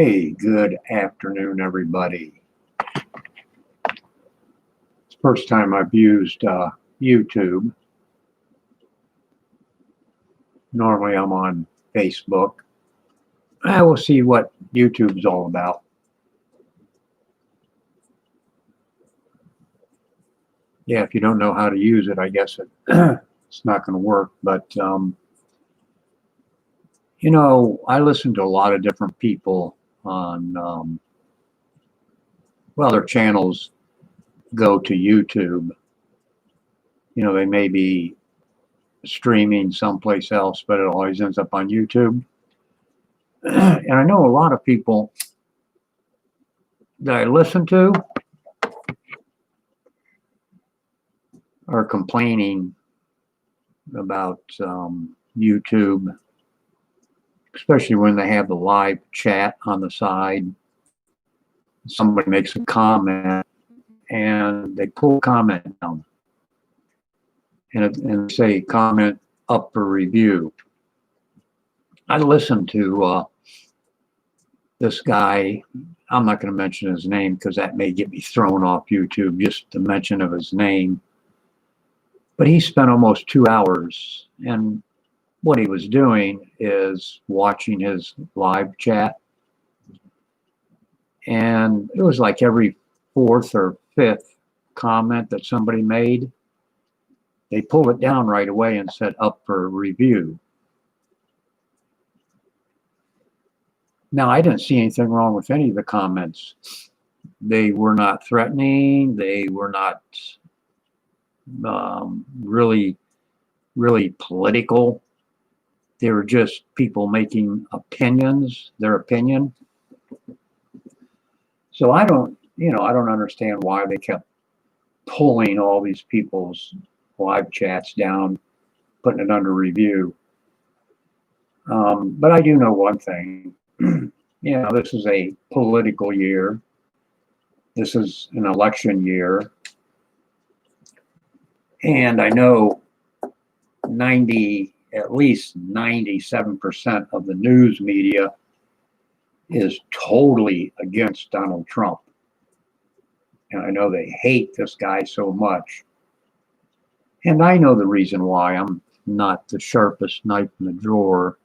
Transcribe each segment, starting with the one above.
Hey, good afternoon, everybody. It's the first time I've used YouTube. Normally I'm on Facebook. I will see what YouTube's all about. Yeah, if you don't know how to use it, I guess it's not going to work. But, I listen to a lot of different people on, their channels go to YouTube. They may be streaming someplace else, but it always ends up on YouTube. And I know a lot of people that I listen to are complaining about YouTube, especially when they have the live chat on the side. Somebody makes a comment and they pull a comment down and say comment up for review. I listened to this guy. I'm not going to mention his name because that may get me thrown off YouTube, just the mention of his name. But he spent almost 2 hours, and what he was doing is watching his live chat. And it was like every fourth or fifth comment that somebody made, they pulled it down right away and said up for review. Now, I didn't see anything wrong with any of the comments. They were not threatening. They were not really political. They were just people making opinions, their opinion. So I don't understand why they kept pulling all these people's live chats down, putting it under review. But I do know one thing. This is a political year. This is an election year. And I know at least 97% of the news media is totally against Donald Trump. And I know they hate this guy so much. And I know the reason why. I'm not the sharpest knife in the drawer,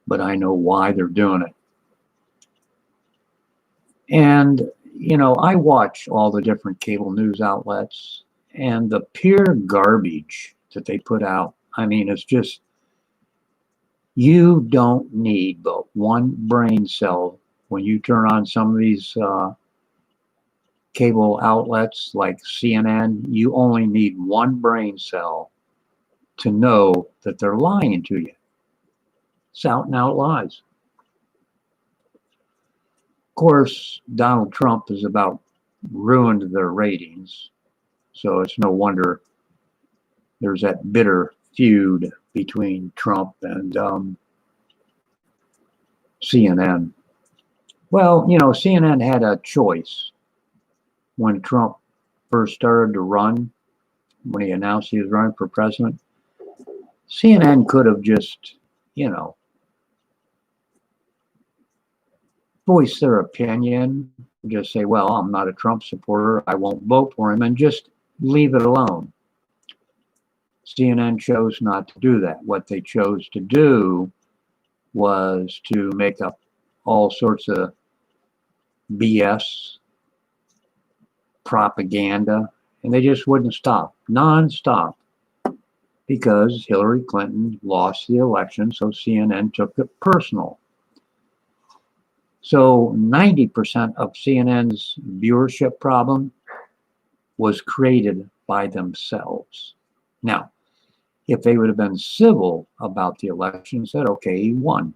but I know why they're doing it. And, I watch all the different cable news outlets, and the pure garbage that they put out, it's just, you don't need but one brain cell when you turn on some of these cable outlets like CNN. You only need one brain cell to know that they're lying to you. It's out and out lies. Of course, Donald Trump has about ruined their ratings, so it's no wonder there's that bitter feud between Trump and CNN. Well, CNN had a choice when Trump first started to run, when he announced he was running for president. CNN could have just, voice their opinion, just say, well, I'm not a Trump supporter, I won't vote for him, and just leave it alone. CNN chose not to do that. What they chose to do was to make up all sorts of BS, propaganda, and they just wouldn't stop, nonstop, because Hillary Clinton lost the election, so CNN took it personal. So 90% of CNN's viewership problem was created by themselves. Now, if they would have been civil about the election, said, okay, he won.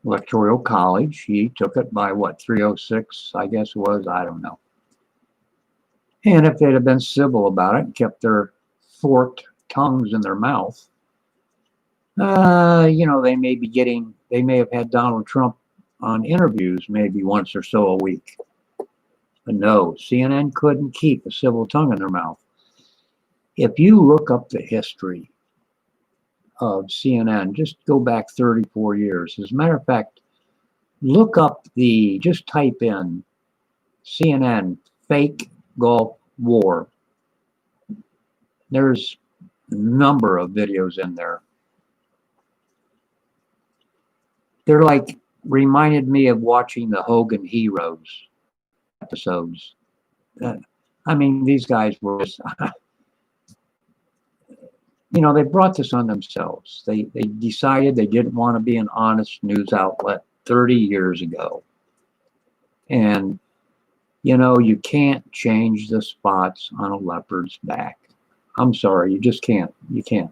Electoral College, he took it by 306, I guess it was, I don't know. And if they'd have been civil about it and kept their forked tongues in their mouth, they may have had Donald Trump on interviews maybe once or so a week. But no, CNN couldn't keep a civil tongue in their mouth. If you look up the history of CNN, just go back 34 years. As a matter of fact, Look up just type in CNN fake Gulf War. There's a number of videos in there. They're like, reminded me of watching the Hogan Heroes episodes. I mean, these guys were just, they brought this on themselves. They decided they didn't want to be an honest news outlet 30 years ago. And, you can't change the spots on a leopard's back. I'm sorry, you just can't. You can't.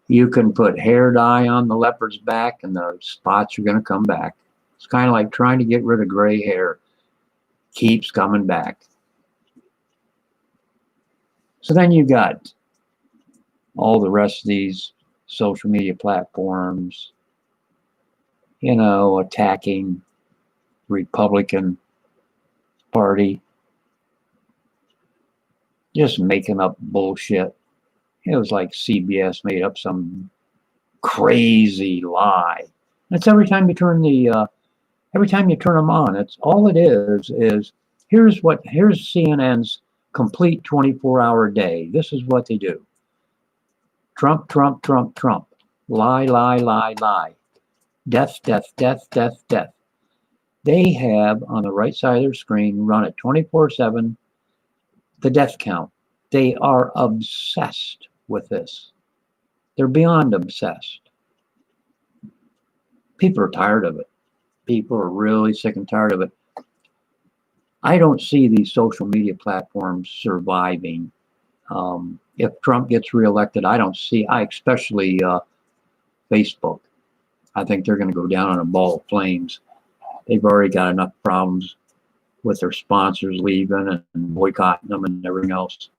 You can put hair dye on the leopard's back and the spots are going to come back. It's kind of like trying to get rid of gray hair. Keeps coming back. So then you got all the rest of these social media platforms, attacking Republican Party, just making up bullshit. It was like CBS made up some crazy lie. That's every time you turn them on. It's all it is here's CNN's complete 24-hour day. This is what they do. Trump, Trump, Trump, Trump. Lie, lie, lie, lie. Death, death, death, death, death. They have on the right side of their screen, run it 24/7, the death count. They are obsessed with this. They're beyond obsessed. People are tired of it. People are really sick and tired of it. I don't see these social media platforms surviving. If Trump gets reelected, I especially Facebook. I think they're going to go down in a ball of flames. They've already got enough problems with their sponsors leaving and boycotting them and everything else.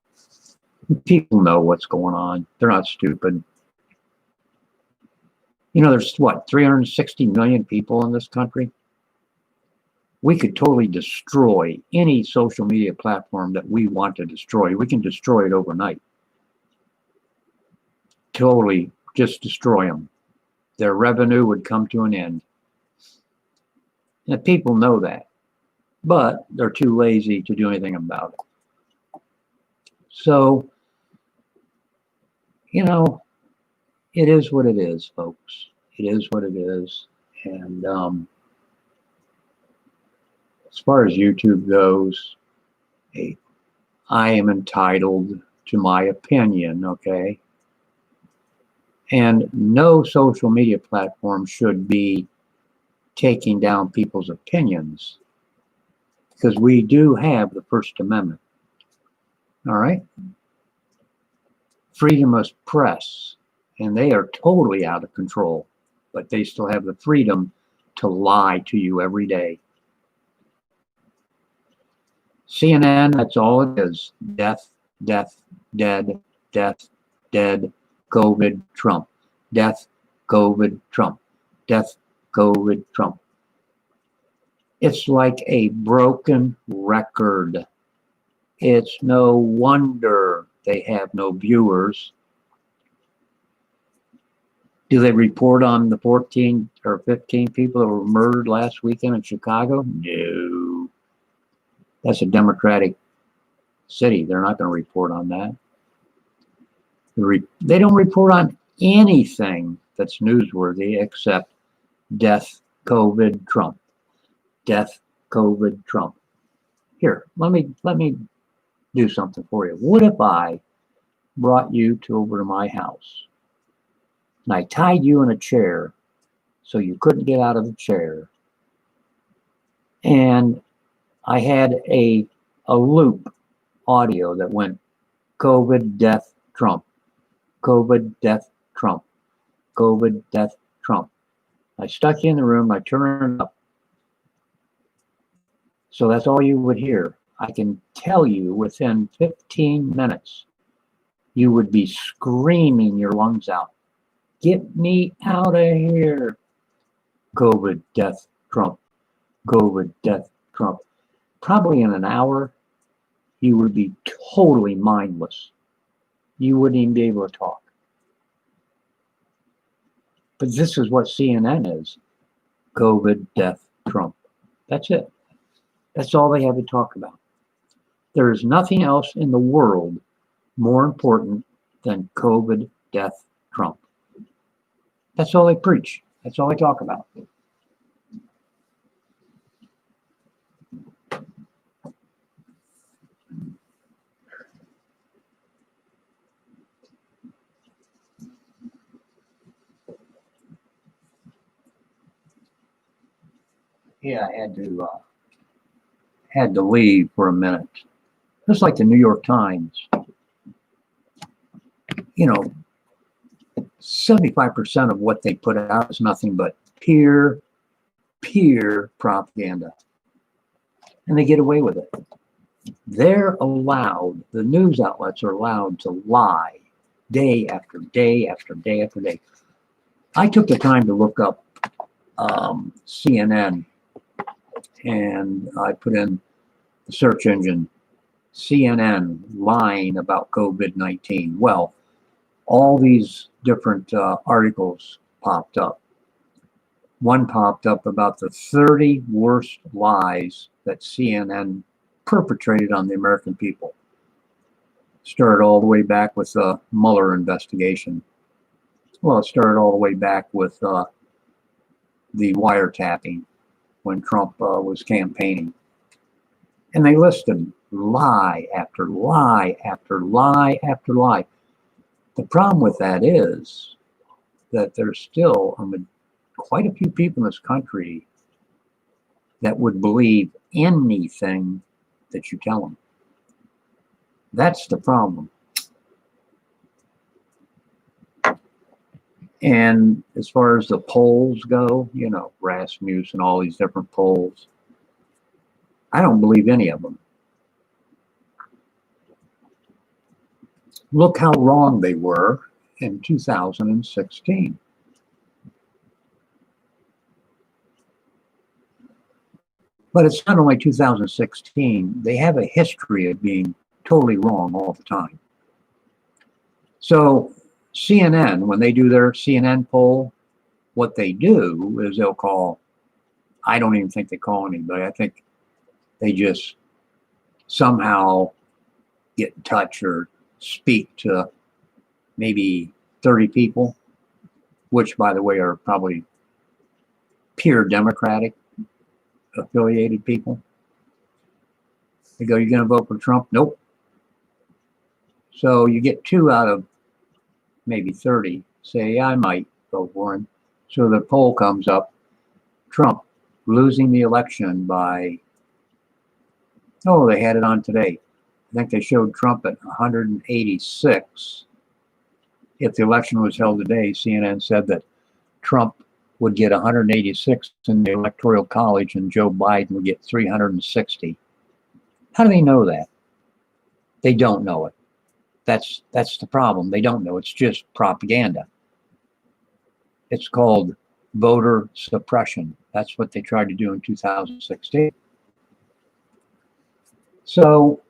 People know what's going on. They're not stupid. There's 360 million people in this country? We could totally destroy any social media platform that we want to destroy. We can destroy it overnight. Totally just destroy them. Their revenue would come to an end. And people know that. But they're too lazy to do anything about it. So, it is what it is, folks. It is what it is. And as far as YouTube goes, I am entitled to my opinion, okay? And no social media platform should be taking down people's opinions, because we do have the First Amendment. All right? Freedom of press, and they are totally out of control, but they still have the freedom to lie to you every day. CNN, that's all it is. Death, death, dead, death, dead, COVID, Trump. Death, COVID, Trump. Death, COVID, Trump. It's like a broken record. It's no wonder they have no viewers. Do they report on the 14 or 15 people that were murdered last weekend in Chicago? No. That's a Democratic city. They're not going to report on that. They don't report on anything that's newsworthy except death, COVID, Trump. Death, COVID, Trump. Here, let me do something for you. What if I brought you over to my house and I tied you in a chair so you couldn't get out of the chair, and I had a loop audio that went COVID, death, Trump. COVID, death, Trump. COVID, death, Trump. I stuck you in the room. I turned it up. So that's all you would hear. I can tell you within 15 minutes, you would be screaming your lungs out. Get me out of here. COVID, death, Trump. COVID, death, Trump. Probably in an hour, you would be totally mindless. You wouldn't even be able to talk. But this is what CNN is. COVID, death, Trump. That's it. That's all they have to talk about. There is nothing else in the world more important than COVID, death, Trump. That's all they preach. That's all they talk about. Yeah, I had to leave for a minute. Just like the New York Times, 75% of what they put out is nothing but peer propaganda. And they get away with it. They're allowed, the news outlets are allowed to lie day after day after day after day. I took the time to look up CNN, and I put in the search engine, CNN lying about COVID-19. Well, all these different articles popped up. One popped up about the 30 worst lies that CNN perpetrated on the American people. Started all the way back with the Mueller investigation. Well, it started all the way back with the wiretapping when Trump was campaigning. And they listed lie after lie after lie after lie. The problem with that is that there's still quite a few people in this country that would believe anything that you tell them. That's the problem. And as far as the polls go, Rasmussen and all these different polls, I don't believe any of them. Look how wrong they were in 2016. But it's not only 2016. They have a history of being totally wrong all the time. So CNN, when they do their CNN poll, what they do is they'll call, I don't even think they call anybody. I think they just somehow get in touch or speak to maybe 30 people, which, by the way, are probably pure Democratic affiliated people. They go, "You going to vote for Trump?" Nope. So you get 2 out of maybe 30 say, "Yeah, I might vote for him." So the poll comes up, Trump losing the election by, they had it on today. I think they showed Trump at 186. If the election was held today, CNN said that Trump would get 186 in the Electoral College and Joe Biden would get 360. How do they know that? They don't know it. That's the problem. They don't know. It's just propaganda. It's called voter suppression. That's what they tried to do in 2016. So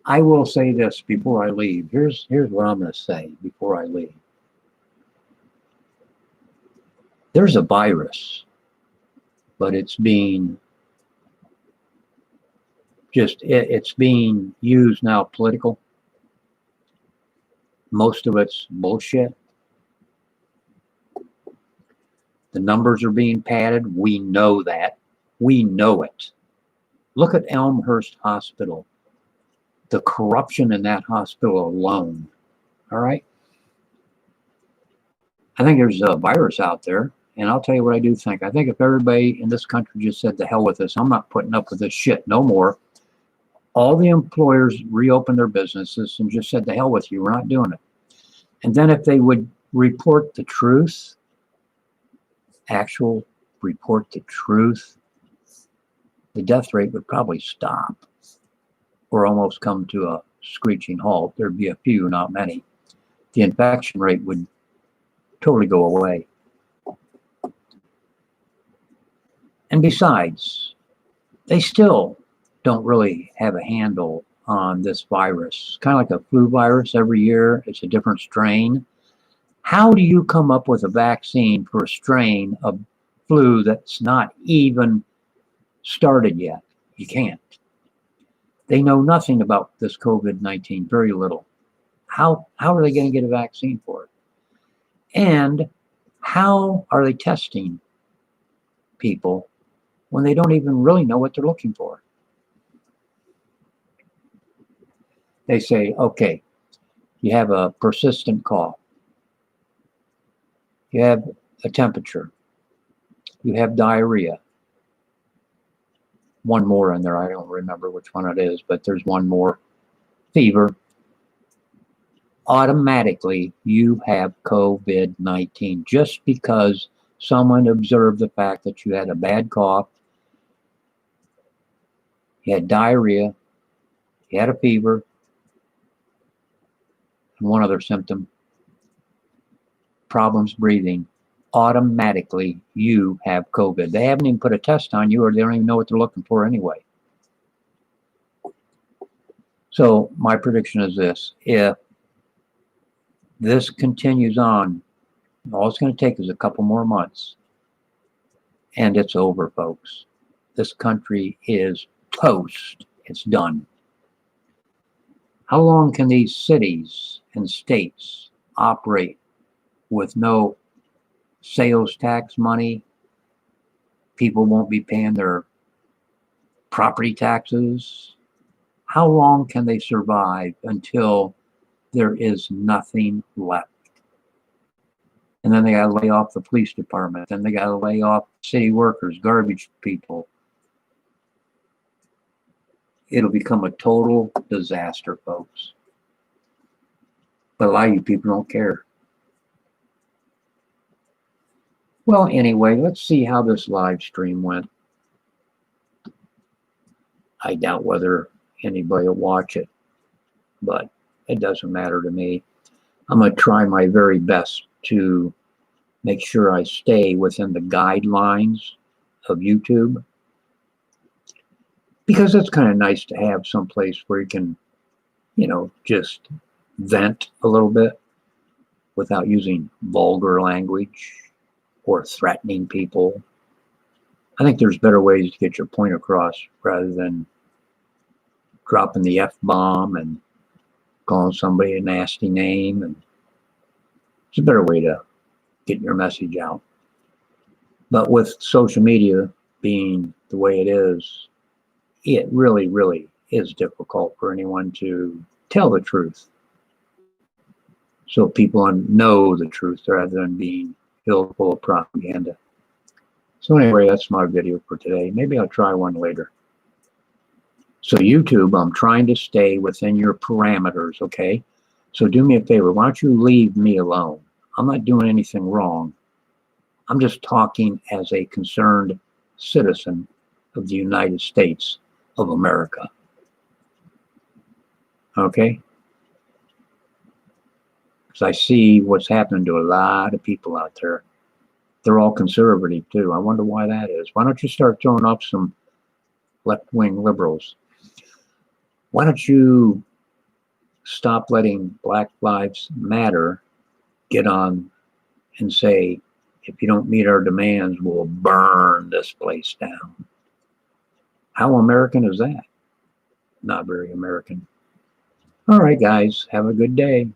I will say this before I leave. Here's what I'm going to say before I leave. There's a virus, but it's being it's being used now political. Most of it's bullshit. The numbers are being padded. We know that. We know it. Look at Elmhurst Hospital. The corruption in that hospital alone. All right. I think there's a virus out there. And I'll tell you what I do think. I think if everybody in this country just said, "The hell with this, I'm not putting up with this shit no more," all the employers reopened their businesses and just said, "The hell with you, we're not doing it." And then if they would report the truth, report the truth, the death rate would probably stop or almost come to a screeching halt. There'd be a few, not many. The infection rate would totally go away. And besides, they still don't really have a handle on this virus. Kind of like a flu virus. Every year, it's a different strain. How do you come up with a vaccine for a strain of flu that's not even started yet. You can't. They know nothing about this COVID-19, very little. How are they going to get a vaccine for it? And how are they testing people when they don't even really know what they're looking for? They say, okay, you have a persistent cough. You have a temperature. You have diarrhea. One more in there. I don't remember which one it is, but there's one more. Fever. Automatically, you have COVID-19 just because someone observed the fact that you had a bad cough, you had diarrhea, you had a fever, and one other symptom, problems breathing. Automatically, you have COVID. They haven't even put a test on you, or they don't even know what they're looking for anyway. So my prediction is this: if this continues on, all it's going to take is a couple more months, and it's over, folks. This country is toast. It's done. How long can these cities and states operate with no sales tax money? People won't be paying their property taxes. How long can they survive until there is nothing left? And then they got to lay off the police department. Then they got to lay off city workers, garbage people. It'll become a total disaster, folks. But a lot of you people don't care. Well, anyway, let's see how this live stream went. I doubt whether anybody will watch it, but it doesn't matter to me. I'm going to try my very best to make sure I stay within the guidelines of YouTube, because it's kind of nice to have some place where you can, just vent a little bit without using vulgar language or threatening people. I think there's better ways to get your point across rather than dropping the F-bomb and calling somebody a nasty name. And it's a better way to get your message out. But with social media being the way it is, it really, really is difficult for anyone to tell the truth. So people know the truth rather than being filled full of propaganda. So anyway, that's my video for today. Maybe I'll try one later. So YouTube, I'm trying to stay within your parameters, okay? So do me a favor. Why don't you leave me alone? I'm not doing anything wrong. I'm just talking as a concerned citizen of the United States of America. Okay? Because I see what's happening to a lot of people out there. They're all conservative too. I wonder why that is. Why don't you start throwing up some left-wing liberals? Why don't you stop letting Black Lives Matter get on and say, if you don't meet our demands, we'll burn this place down? How American is that? Not very American. All right, guys, have a good day.